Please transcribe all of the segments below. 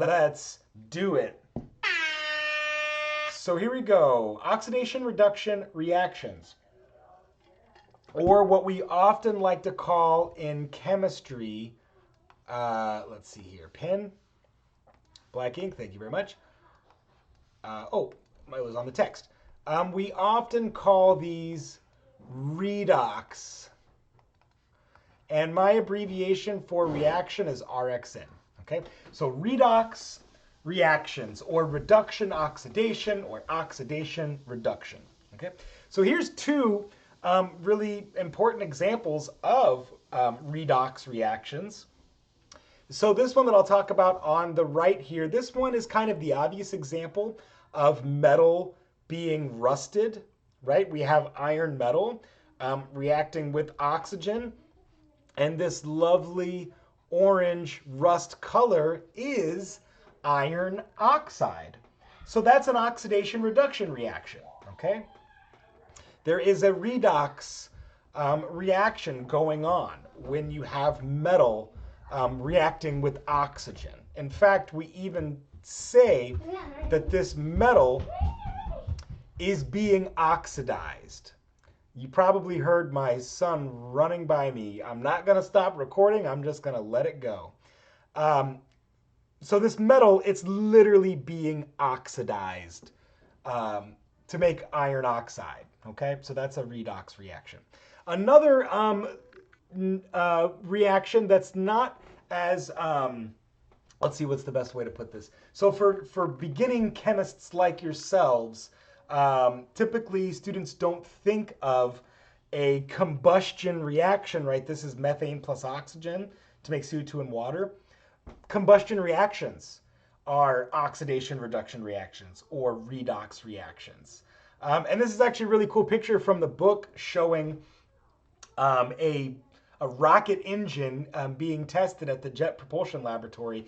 Let's do it. So here we go. Oxidation reduction reactions, or what we often like to call in chemistry, let's see here, pen, black ink, thank you very much. Oh, it was on the text. We often call these redox. And my abbreviation for reaction is RXN. Okay, so redox reactions, or reduction oxidation, or oxidation reduction. Okay, so here's two really important examples of redox reactions. So this one that I'll talk about on the right here, this one is kind of the obvious example of metal being rusted, right? We have iron metal reacting with oxygen, and this lovely orange rust color is iron oxide. So that's an oxidation reduction reaction, okay? There is a redox reaction going on when you have metal reacting with oxygen. In fact, we even say that this metal is being oxidized. You probably heard my son running by me. I'm not going to stop recording. I'm just going to let it go. So this metal, it's literally being oxidized to make iron oxide. Okay, so that's a redox reaction. Another reaction that's not as, let's see, what's the best way to put this? So for beginning chemists like yourselves, typically students don't think of a combustion reaction, right? This is methane plus oxygen to make CO2 and water. Combustion reactions are oxidation reduction reactions or redox reactions. And this is actually a really cool picture from the book showing a rocket engine being tested at the Jet Propulsion Laboratory.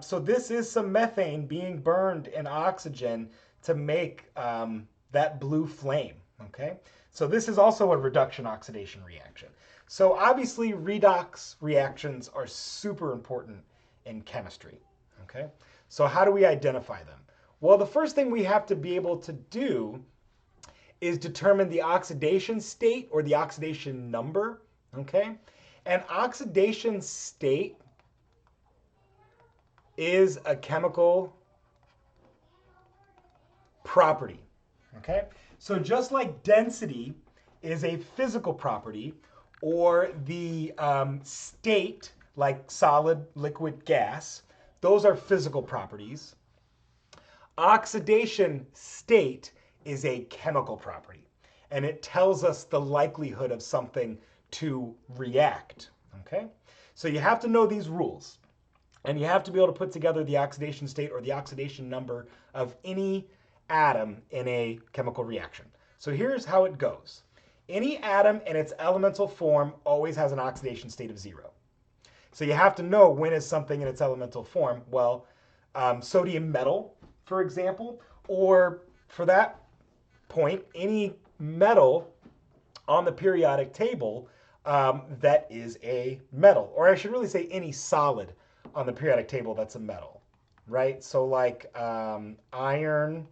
So this is some methane being burned in oxygen to make that blue flame, okay? So this is also a reduction oxidation reaction. So obviously redox reactions are super important in chemistry, okay? So how do we identify them? Well, the first thing we have to be able to do is determine the oxidation state or the oxidation number, okay? And oxidation state is a chemical property, okay? So just like density is a physical property, or the state, like solid, liquid, gas, those are physical properties. Oxidation state is a chemical property, and it tells us the likelihood of something to react, okay? So you have to know these rules, and you have to be able to put together the oxidation state or the oxidation number of any atom in a chemical reaction. So here's how it goes. Any atom in its elemental form always has an oxidation state of 0. So you have to know when is something in its elemental form. Well, sodium metal, for example, or for that point, any metal on the periodic table that is a metal. Or I should really say any solid on the periodic table that's a metal, right? So like iron,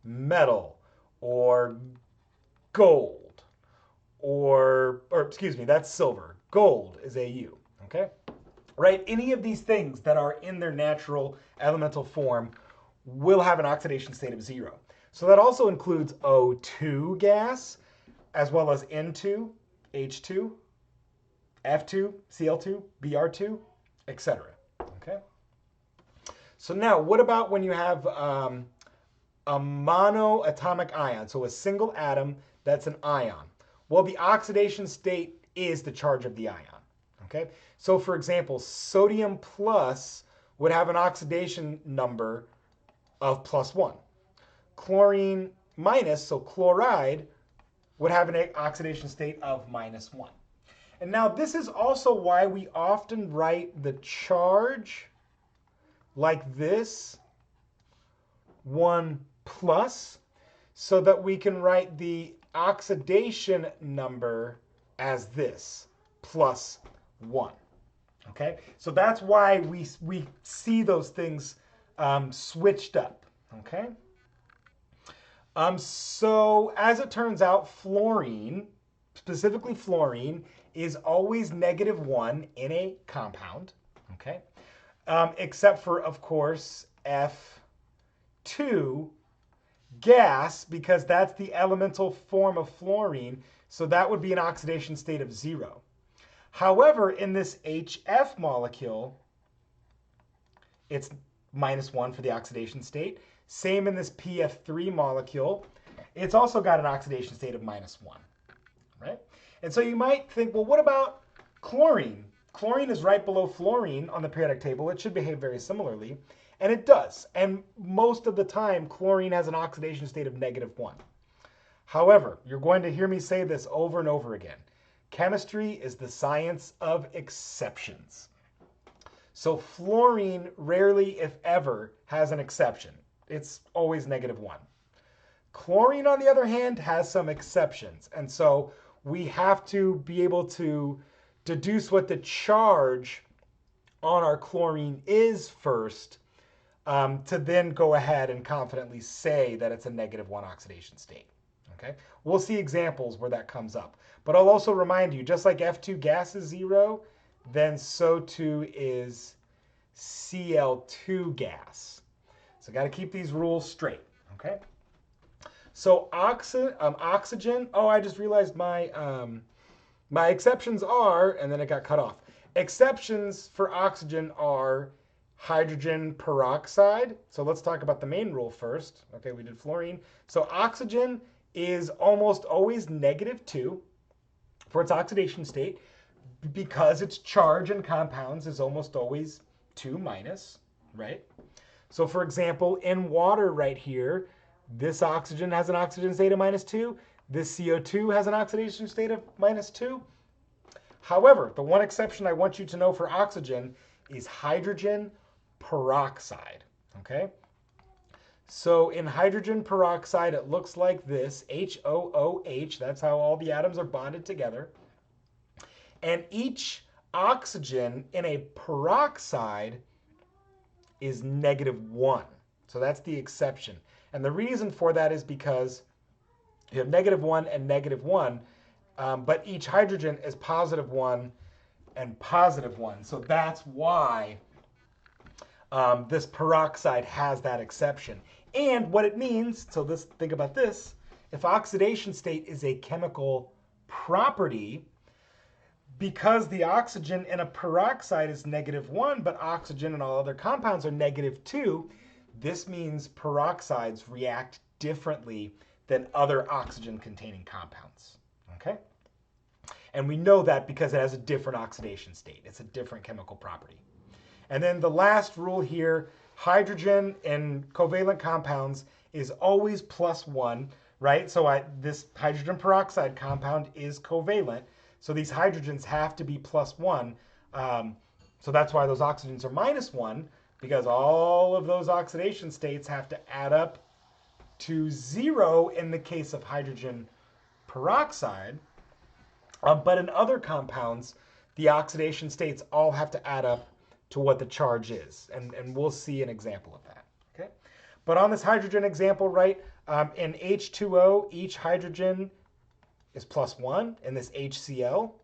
metal, or gold, or excuse me, that's silver. Gold is Au, okay? Right? Any of these things that are in their natural elemental form will have an oxidation state of 0. So that also includes O2 gas, as well as N2, H2, F2, Cl2, Br2, etc. Okay? So now, what about when you have a monoatomic ion, so a single atom that's an ion? Well, the oxidation state is the charge of the ion. Okay? So for example, sodium plus would have an oxidation number of +1. Chlorine minus, so chloride, would have an oxidation state of -1. And now this is also why we often write the charge like this, 1 plus, so that we can write the oxidation number as this, +1. Okay, so that's why we see those things switched up. Okay, so as it turns out, fluorine, specifically fluorine, is always -1 in a compound. Okay, except for, of course, F2 gas, because that's the elemental form of fluorine. So that would be an oxidation state of 0. However, in this HF molecule, it's -1 for the oxidation state. Same in this PF3 molecule. It's also got an oxidation state of -1, right? And so you might think, well, what about chlorine? Chlorine is right below fluorine on the periodic table. It should behave very similarly. And it does. And most of the time, chlorine has an oxidation state of -1. However, you're going to hear me say this over and over again. Chemistry is the science of exceptions. So fluorine rarely, if ever, has an exception. It's always -1. Chlorine, on the other hand, has some exceptions. And so we have to be able to deduce what the charge on our chlorine is first, to then go ahead and confidently say that it's a -1 oxidation state. Okay, we'll see examples where that comes up. But I'll also remind you, just like F2 gas is 0, then so too is Cl2 gas. So got to keep these rules straight. Okay. So oxygen. Oh, I just realized my my exceptions are, and then it got cut off. Exceptions for oxygen are hydrogen peroxide. So let's talk about the main rule first. Okay, we did fluorine. So oxygen is almost always -2 for its oxidation state, because its charge in compounds is almost always 2-, right? So for example, in water right here, this oxygen has an oxidation state of -2. This CO2 has an oxidation state of -2. However, the one exception I want you to know for oxygen is hydrogen peroxide. Okay? So in hydrogen peroxide, it looks like this, HOOH. That's how all the atoms are bonded together. And each oxygen in a peroxide is -1. So that's the exception. And the reason for that is because you have -1 and -1, but each hydrogen is +1 and +1. So that's why this peroxide has that exception. And what it means, so think about this, if oxidation state is a chemical property, because the oxygen in a peroxide is -1, but oxygen in all other compounds are -2, this means peroxides react differently than other oxygen-containing compounds. Okay? And we know that because it has a different oxidation state. It's a different chemical property. And then the last rule here, hydrogen in covalent compounds is always +1, right? So this hydrogen peroxide compound is covalent. So these hydrogens have to be +1. So that's why those oxygens are -1, because all of those oxidation states have to add up to 0 in the case of hydrogen peroxide. But in other compounds, the oxidation states all have to add up to what the charge is. And we'll see an example of that. Okay? But on this hydrogen example, right, in H2O, each hydrogen is +1. In this HCl,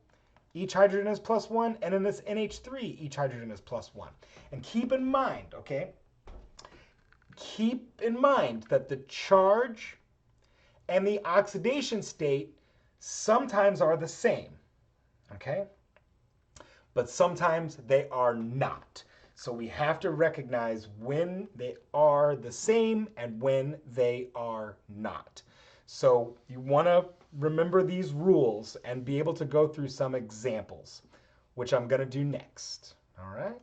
each hydrogen is +1. And in this NH3, each hydrogen is +1. And keep in mind, okay, keep in mind that the charge and the oxidation state sometimes are the same, okay? But sometimes they are not. So we have to recognize when they are the same and when they are not. So you want to remember these rules and be able to go through some examples, which I'm going to do next. All right?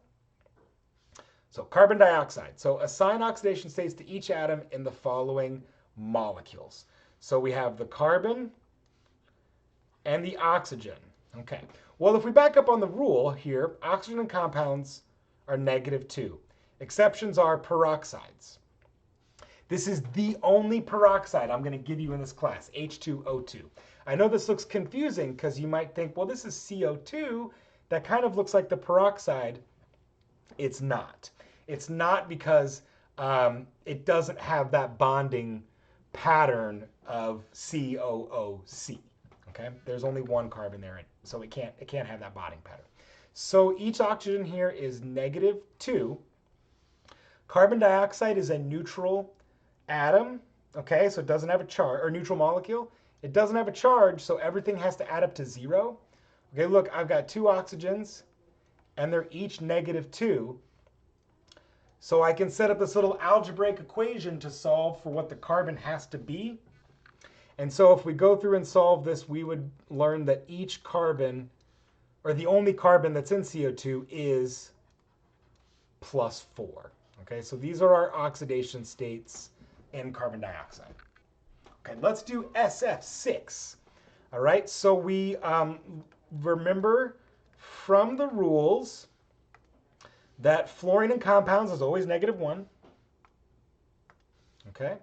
So carbon dioxide. So assign oxidation states to each atom in the following molecules. So we have the carbon and the oxygen. Okay. Well, if we back up on the rule here, oxygen compounds are -2. Exceptions are peroxides. This is the only peroxide I'm going to give you in this class, H2O2. I know this looks confusing because you might think, well, this is CO2. that kind of looks like the peroxide. It's not. It's not because it doesn't have that bonding pattern of COOC. Okay, there's only one carbon there, so it can't have that bonding pattern. So each oxygen here is -2. Carbon dioxide is a neutral atom. Okay, so it doesn't have a charge, or neutral molecule. It doesn't have a charge, so everything has to add up to 0. Okay, look, I've got 2 oxygens, and they're each -2. So I can set up this little algebraic equation to solve for what the carbon has to be. And so if we go through and solve this, we would learn that each carbon, or the only carbon that's in CO2, is +4. Okay, so these are our oxidation states in carbon dioxide. Okay, let's do SF6. All right, so we remember from the rules that fluorine in compounds is always -1. Okay,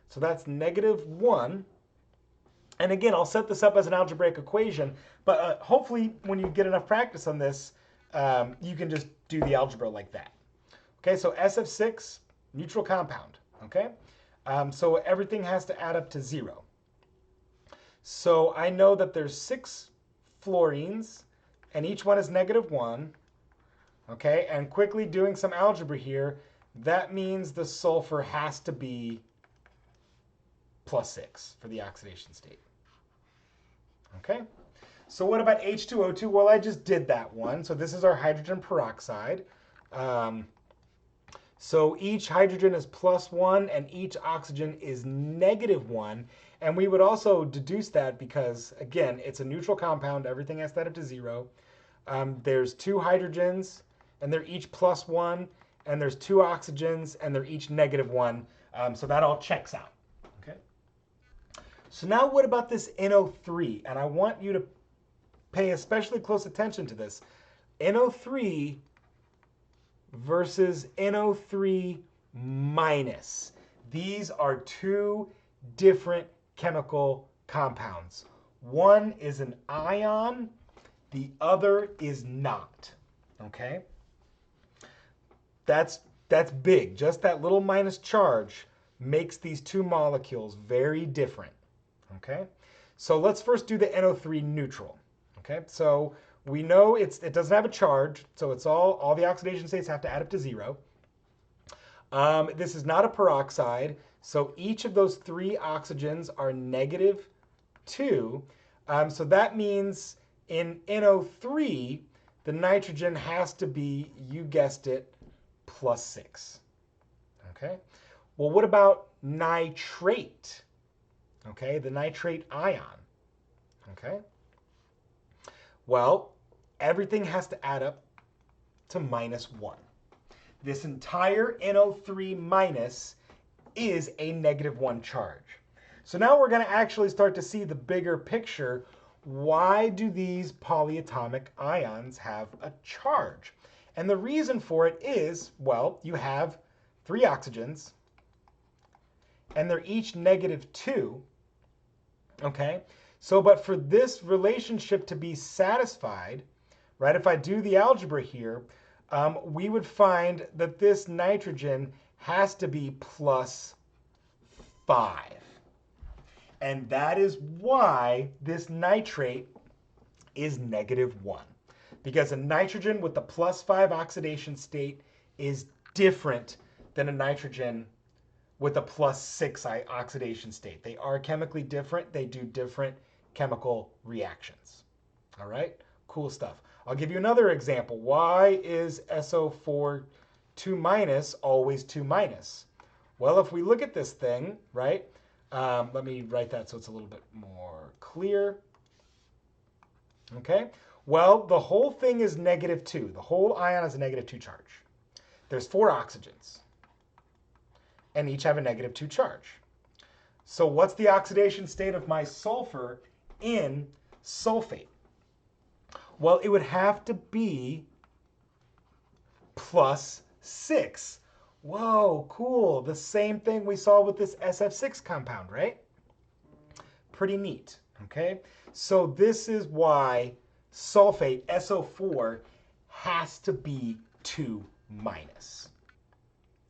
so that's -1. And again, I'll set this up as an algebraic equation, but hopefully when you get enough practice on this, you can just do the algebra like that. Okay, so Sf6, neutral compound, okay? So everything has to add up to 0. So I know that there's 6 fluorines, and each one is -1, okay? And quickly doing some algebra here, that means the sulfur has to be +6 for the oxidation state. Okay, so what about H2O2? Well, I just did that one. So this is our hydrogen peroxide. So each hydrogen is +1 and each oxygen is -1. And we would also deduce that because, again, it's a neutral compound. Everything has to add up to 0. There's 2 hydrogens and they're each +1. And there's 2 oxygens and they're each -1. So that all checks out. Okay. So now what about this NO3? And I want you to pay especially close attention to this. NO3 versus NO3 minus. These are 2 different chemical compounds. One is an ion, the other is not. Okay? That's big. Just that little minus charge makes these 2 molecules very different. Okay? So let's first do the NO3 neutral. Okay? So we know it doesn't have a charge, so it's all the oxidation states have to add up to 0. This is not a peroxide, so each of those 3 oxygens are -2. So that means in NO3, the nitrogen has to be, you guessed it, +6. Okay? Well, what about nitrate? Okay, the nitrate ion. Okay? Well, everything has to add up to -1. This entire NO3 minus is a -1 charge. So now we're going to actually start to see the bigger picture. Why do these polyatomic ions have a charge? And the reason for it is, well, you have 3 oxygens, and they're each -2. Okay? So, but for this relationship to be satisfied, right, if I do the algebra here, we would find that this nitrogen has to be +5. And that is why this nitrate is -1. Because a nitrogen with the +5 oxidation state is different than a nitrogen with a +6 oxidation state. They are chemically different. They do different chemical reactions. All right, cool stuff. I'll give you another example. Why is SO4 2- always 2-? Well, if we look at this thing, right, let me write that so it's a little bit more clear. Okay, well, the whole thing is -2. The whole ion has a -2 charge. There's 4 oxygens, and each have a -2 charge. So what's the oxidation state of my sulfur in sulfate? Well, it would have to be +6. Whoa, cool. The same thing we saw with this Sf6 compound, right? Pretty neat, okay? So this is why sulfate, SO4, has to be 2 minus.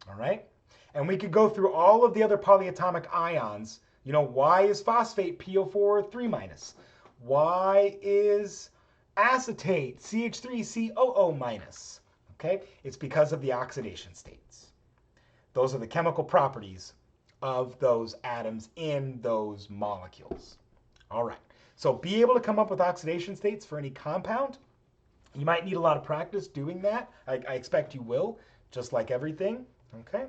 All right? And we could go through all of the other polyatomic ions. You know, why is phosphate PO4 3 minus? Why is acetate CH3COO minus? Okay? It's because of the oxidation states. Those are the chemical properties of those atoms in those molecules. All right. So be able to come up with oxidation states for any compound. You might need a lot of practice doing that. I expect you will, just like everything. Okay.